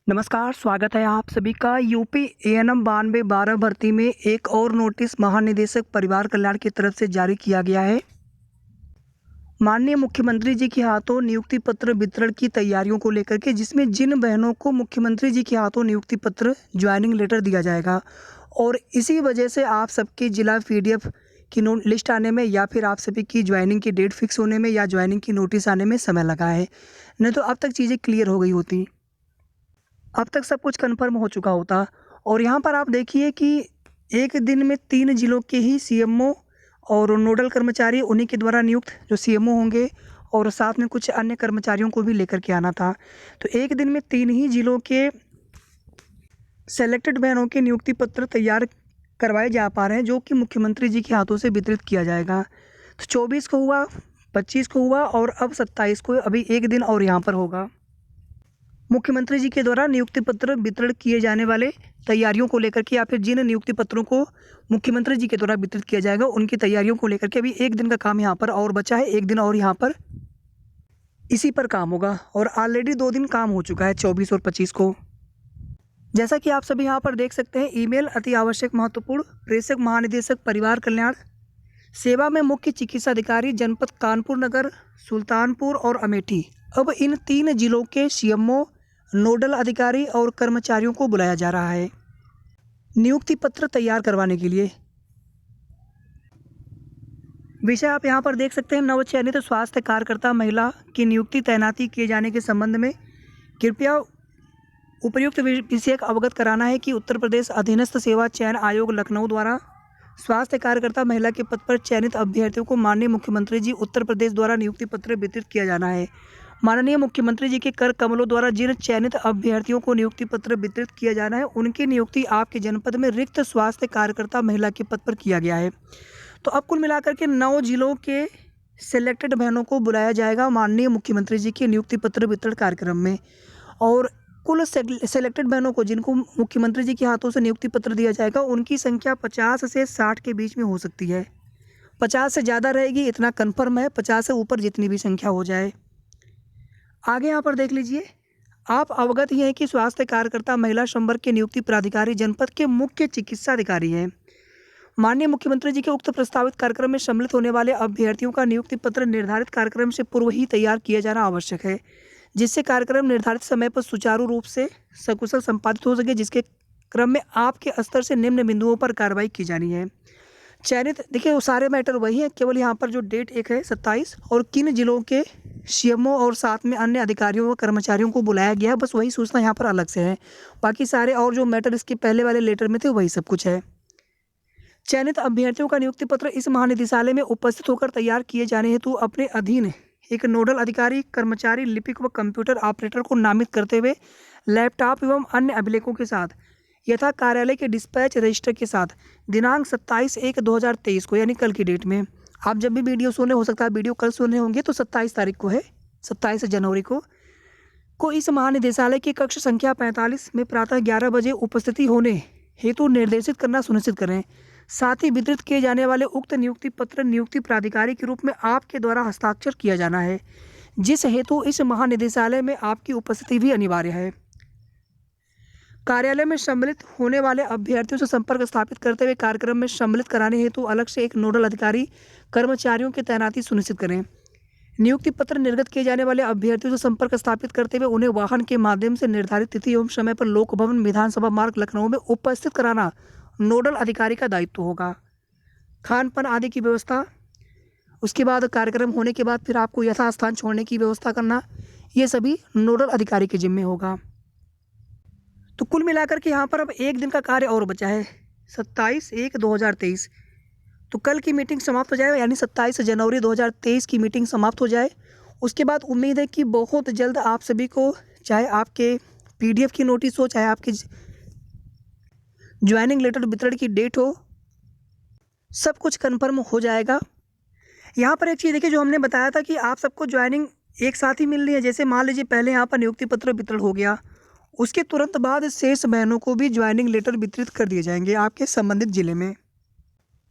नमस्कार, स्वागत है आप सभी का। यूपी एएनएम 9212 भर्ती में एक और नोटिस महानिदेशक परिवार कल्याण की तरफ से जारी किया गया है। माननीय मुख्यमंत्री जी के हाथों नियुक्ति पत्र वितरण की तैयारियों को लेकर के, जिसमें जिन बहनों को मुख्यमंत्री जी के हाथों नियुक्ति पत्र ज्वाइनिंग लेटर दिया जाएगा और इसी वजह से आप सबके जिला पीडीएफ की लिस्ट आने में या फिर आप सभी की ज्वाइनिंग की डेट फिक्स होने में या ज्वाइनिंग की नोटिस आने में समय लगा है। नहीं तो अब तक चीज़ें क्लियर हो गई होती, अब तक सब कुछ कंफर्म हो चुका होता। और यहाँ पर आप देखिए कि एक दिन में 3 जिलों के ही सीएमओ और नोडल कर्मचारी उन्हीं के द्वारा नियुक्त जो सीएमओ होंगे और साथ में कुछ अन्य कर्मचारियों को भी लेकर के आना था। तो एक दिन में 3 ही जिलों के सेलेक्टेड बहनों के नियुक्ति पत्र तैयार करवाए जा पा रहे हैं, जो कि मुख्यमंत्री जी के हाथों से वितरित किया जाएगा। तो 24 को हुआ, 25 को हुआ और अब 27 को, अभी एक दिन और यहाँ पर होगा। मुख्यमंत्री जी के द्वारा नियुक्ति पत्र वितरण किए जाने वाले तैयारियों को लेकर के या फिर जिन नियुक्ति पत्रों को मुख्यमंत्री जी के द्वारा वितरित किया जाएगा उनकी तैयारियों को लेकर के अभी एक दिन का काम यहाँ पर और बचा है। एक दिन और यहाँ पर इसी पर काम होगा और ऑलरेडी 2 दिन काम हो चुका है, 24 और 25 को। जैसा कि आप सभी यहाँ पर देख सकते हैं, ईमेल अति आवश्यक महत्वपूर्ण, प्रेषक महानिदेशक परिवार कल्याण, सेवा में मुख्य चिकित्सा अधिकारी जनपद कानपुर नगर, सुल्तानपुर और अमेठी। अब इन 3 जिलों के सीएमओ, नोडल अधिकारी और कर्मचारियों को बुलाया जा रहा है नियुक्ति पत्र तैयार करवाने के लिए। विषय आप यहाँ पर देख सकते हैं, नवचयनित स्वास्थ्य कार्यकर्ता महिला की नियुक्ति तैनाती किए जाने के संबंध में कृपया उपर्युक्त विषय अवगत कराना है कि उत्तर प्रदेश अधीनस्थ सेवा चयन आयोग लखनऊ द्वारा स्वास्थ्य कार्यकर्ता महिला के पद पर चयनित अभ्यर्थियों को माननीय मुख्यमंत्री जी उत्तर प्रदेश द्वारा नियुक्ति पत्र वितरित किया जाना है। माननीय मुख्यमंत्री जी के कर कमलों द्वारा जिन चयनित अभ्यर्थियों को नियुक्ति पत्र वितरित किया जाना है उनकी नियुक्ति आपके जनपद में रिक्त स्वास्थ्य कार्यकर्ता महिला के पद पर किया गया है। तो अब कुल मिलाकर के 9 जिलों के सिलेक्टेड बहनों को बुलाया जाएगा माननीय मुख्यमंत्री जी के नियुक्ति पत्र वितरण कार्यक्रम में। और कुल सेलेक्टेड बहनों को जिनको मुख्यमंत्री जी के हाथों से नियुक्ति पत्र दिया जाएगा उनकी संख्या 50 से 60 के बीच में हो सकती है। 50 से ज़्यादा रहेगी इतना कन्फर्म है, 50 से ऊपर जितनी भी संख्या हो जाए। आगे यहाँ पर देख लीजिए, आप अवगत ही हैं कि स्वास्थ्य कार्यकर्ता महिला संवर्ग के नियुक्ति प्राधिकारी जनपद के मुख्य चिकित्सा अधिकारी हैं। माननीय मुख्यमंत्री जी के उक्त प्रस्तावित कार्यक्रम में सम्मिलित होने वाले अभ्यर्थियों का नियुक्ति पत्र निर्धारित कार्यक्रम से पूर्व ही तैयार किया जाना आवश्यक है, जिससे कार्यक्रम निर्धारित समय पर सुचारू रूप से सकुशल संपादित हो सके, जिसके क्रम में आपके स्तर से निम्न बिंदुओं पर कार्रवाई की जानी है। चयनित, देखिए वो सारे मैटर वही है, केवल यहाँ पर जो डेट एक है 27 और किन जिलों के सीएमओ और साथ में अन्य अधिकारियों व कर्मचारियों को बुलाया गया है, बस वही सूचना यहाँ पर अलग से है। बाकी सारे और जो मैटर इसके पहले वाले लेटर में थे वही सब कुछ है। चयनित अभ्यर्थियों का नियुक्ति पत्र इस महानिदेशालय में उपस्थित होकर तैयार किए जाने हेतु अपने अधीन एक नोडल अधिकारी, कर्मचारी, लिपिक व कंप्यूटर ऑपरेटर को नामित करते हुए लैपटॉप एवं अन्य अभिलेखों के साथ यथा कार्यालय के डिस्पैच रजिस्टर के साथ दिनांक 27/1/2023 को, यानी कल की डेट में, आप जब भी वीडियो सुन रहे, हो सकता है वीडियो कल सुन रहे होंगे तो 27 तारीख को है, 27 जनवरी को इस महानिदेशालय की कक्ष संख्या 45 में प्रातः 11 बजे उपस्थिति होने हेतु निर्देशित करना सुनिश्चित करें। साथ ही वितरित किए जाने वाले उक्त नियुक्ति पत्र नियुक्ति प्राधिकारी के रूप में आपके द्वारा हस्ताक्षर किया जाना है, जिस हेतु इस महानिदेशालय में आपकी उपस्थिति भी अनिवार्य है। कार्यालय में सम्मिलित होने वाले अभ्यर्थियों से संपर्क स्थापित करते हुए कार्यक्रम में सम्मिलित कराने हेतु अलग से एक नोडल अधिकारी कर्मचारियों की तैनाती सुनिश्चित करें। नियुक्ति पत्र निर्गत किए जाने वाले अभ्यर्थियों से संपर्क स्थापित करते हुए उन्हें वाहन के माध्यम से निर्धारित तिथि एवं समय पर लोक भवन विधानसभा मार्ग लखनऊ में उपस्थित कराना नोडल अधिकारी का दायित्व होगा। खान पान आदि की व्यवस्था, उसके बाद कार्यक्रम होने के बाद फिर आपको यथास्थान छोड़ने की व्यवस्था करना, ये सभी नोडल अधिकारी के जिम्मे होगा। तो कुल मिलाकर के यहाँ पर अब एक दिन का कार्य और बचा है, 27/1/2023। तो कल की मीटिंग समाप्त हो जाए, यानी 27 जनवरी 2023 की मीटिंग समाप्त हो जाए। उसके बाद उम्मीद है कि बहुत जल्द आप सभी को, चाहे आपके पीडीएफ की नोटिस हो, चाहे आपके ज्वाइनिंग लेटर वितरण की डेट हो, सब कुछ कंफर्म हो जाएगा। यहाँ पर एक चीज़ देखिए, जो हमने बताया था कि आप सबको ज्वाइनिंग एक साथ ही मिल रही है। जैसे मान लीजिए पहले यहाँ पर नियुक्ति पत्र वितरण हो गया, उसके तुरंत बाद शेष बहनों को भी ज्वाइनिंग लेटर वितरित कर दिए जाएंगे आपके संबंधित जिले में,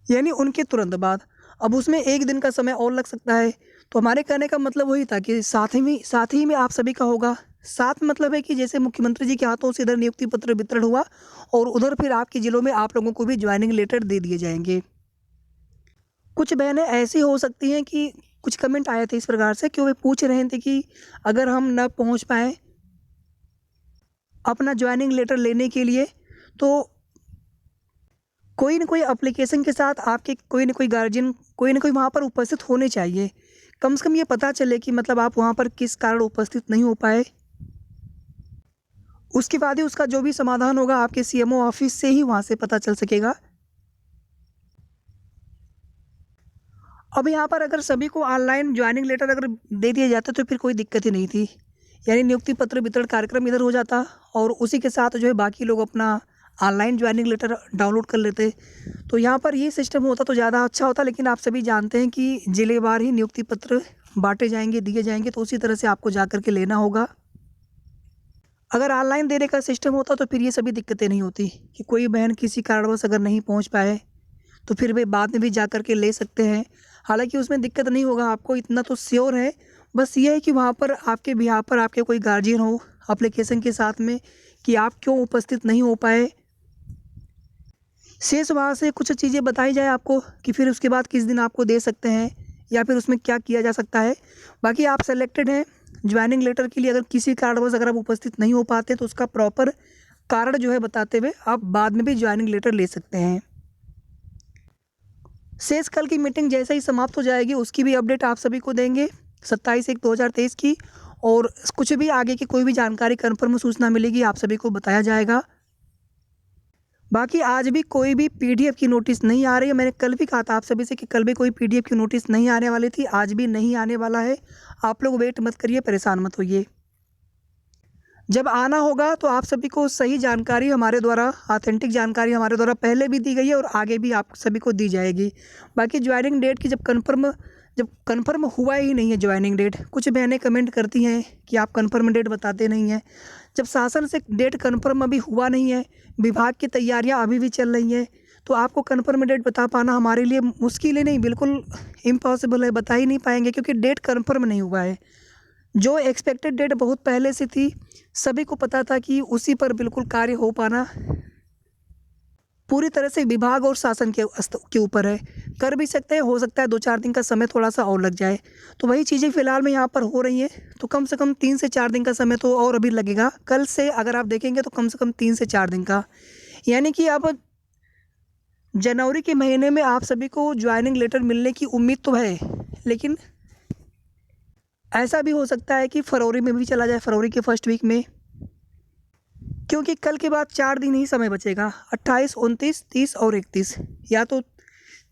यानी उनके तुरंत बाद। अब उसमें एक दिन का समय और लग सकता है। तो हमारे कहने का मतलब वही था कि साथ ही में आप सभी का होगा, 7 मतलब है कि जैसे मुख्यमंत्री जी के हाथों से इधर नियुक्ति पत्र वितरण हुआ और उधर फिर आपके ज़िलों में आप लोगों को भी ज्वाइनिंग लेटर दे दिए जाएंगे। कुछ बहनें ऐसी हो सकती हैं कि कुछ कमेंट आए थे इस प्रकार से कि वे पूछ रहे थे कि अगर हम न पहुंच पाएँ अपना ज्वाइनिंग लेटर लेने के लिए, तो कोई न कोई एप्लीकेशन के साथ आपके कोई न कोई गार्जियन, कोई न कोई वहाँ पर उपस्थित होने चाहिए। कम से कम ये पता चले कि मतलब आप वहाँ पर किस कारण उपस्थित नहीं हो पाए। उसके बाद ही उसका जो भी समाधान होगा आपके सीएमओ ऑफिस से ही वहाँ से पता चल सकेगा। अब यहाँ पर अगर सभी को ऑनलाइन ज्वाइनिंग लेटर अगर दे दिया जाता तो फिर कोई दिक्कत ही नहीं थी। यानी नियुक्ति पत्र वितरण कार्यक्रम इधर हो जाता और उसी के साथ जो है बाकी लोग अपना ऑनलाइन ज्वाइनिंग लेटर डाउनलोड कर लेते। तो यहाँ पर ये सिस्टम होता तो ज़्यादा अच्छा होता, लेकिन आप सभी जानते हैं कि जिलेवार ही नियुक्ति पत्र बाँटे जाएंगे, दिए जाएंगे, तो उसी तरह से आपको जा कर के लेना होगा। अगर ऑनलाइन देने का सिस्टम होता तो फिर ये सभी दिक्कतें नहीं होती कि कोई बहन किसी कारणवश अगर नहीं पहुँच पाए तो फिर वे बाद में भी जा कर के ले सकते हैं। हालाँकि उसमें दिक्कत नहीं होगा आपको, इतना तो श्योर है। बस ये है कि वहाँ पर आपके बिहाफ़ पर आपके कोई गार्जियन हो एप्लीकेशन के साथ में कि आप क्यों उपस्थित नहीं हो पाए। शेष वहाँ से कुछ चीज़ें बताई जाए आपको कि फिर उसके बाद किस दिन आपको दे सकते हैं या फिर उसमें क्या किया जा सकता है। बाकी आप सेलेक्टेड हैं ज्वाइनिंग लेटर के लिए। अगर किसी कारणवश अगर आप उपस्थित नहीं हो पाते तो उसका प्रॉपर कारण जो है बताते हुए आप बाद में भी ज्वाइनिंग लेटर ले सकते हैं। शेष कल की मीटिंग जैसे ही समाप्त हो जाएगी उसकी भी अपडेट आप सभी को देंगे 27/1/2023 की, और कुछ भी आगे की कोई भी जानकारी कन्फर्म सूचना मिलेगी आप सभी को बताया जाएगा। बाकी आज भी कोई भी पीडीएफ की नोटिस नहीं आ रही है। मैंने कल भी कहा था आप सभी से कि कल भी कोई पीडीएफ की नोटिस नहीं आने वाली थी, आज भी नहीं आने वाला है। आप लोग वेट मत करिए, परेशान मत होइए। जब आना होगा तो आप सभी को सही जानकारी हमारे द्वारा, ऑथेंटिक जानकारी हमारे द्वारा पहले भी दी गई है और आगे भी आप सभी को दी जाएगी। बाकी ज्वाइनिंग डेट की जब कन्फर्म हुआ ही नहीं है ज्वाइनिंग डेट, कुछ बहनें कमेंट करती हैं कि आप कन्फर्म डेट बताते नहीं हैं। जब शासन से डेट कन्फर्म अभी हुआ नहीं है, विभाग की तैयारियां अभी भी चल रही हैं, तो आपको कन्फर्म डेट बता पाना हमारे लिए मुश्किल ही नहीं, बिल्कुल इम्पॉसिबल है, बता ही नहीं पाएंगे क्योंकि डेट कन्फर्म नहीं हुआ है। जो एक्सपेक्टेड डेट बहुत पहले से थी, सभी को पता था कि उसी पर बिल्कुल कार्य हो पाना पूरी तरह से विभाग और शासन के ऊपर है। कर भी सकते हैं, हो सकता है 2-4 दिन का समय थोड़ा सा और लग जाए। तो वही चीज़ें फ़िलहाल में यहाँ पर हो रही हैं, तो कम से कम 3 से 4 दिन का समय तो और अभी लगेगा। कल से अगर आप देखेंगे तो कम से कम 3 से 4 दिन का, यानी कि अब जनवरी के महीने में आप सभी को ज्वाइनिंग लेटर मिलने की उम्मीद तो है, लेकिन ऐसा भी हो सकता है कि फरवरी में भी चला जाए, फरवरी के फर्स्ट वीक में, क्योंकि कल के बाद 4 दिन ही समय बचेगा, 28, 29, 30 और 31। या तो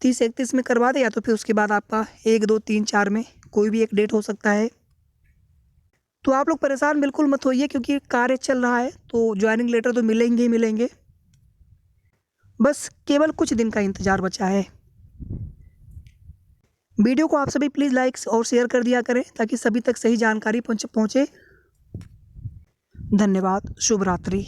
30-31 में करवा दे या तो फिर उसके बाद आपका 1, 2, 3, 4 में कोई भी एक डेट हो सकता है। तो आप लोग परेशान बिल्कुल मत होइए क्योंकि कार्य चल रहा है, तो ज्वाइनिंग लेटर तो मिलेंगे ही मिलेंगे। बस केवल कुछ दिन का इंतज़ार बचा है। वीडियो को आप सभी प्लीज़ लाइक और शेयर कर दिया करें ताकि सभी तक सही जानकारी पहुँचे। धन्यवाद। शुभ रात्रि।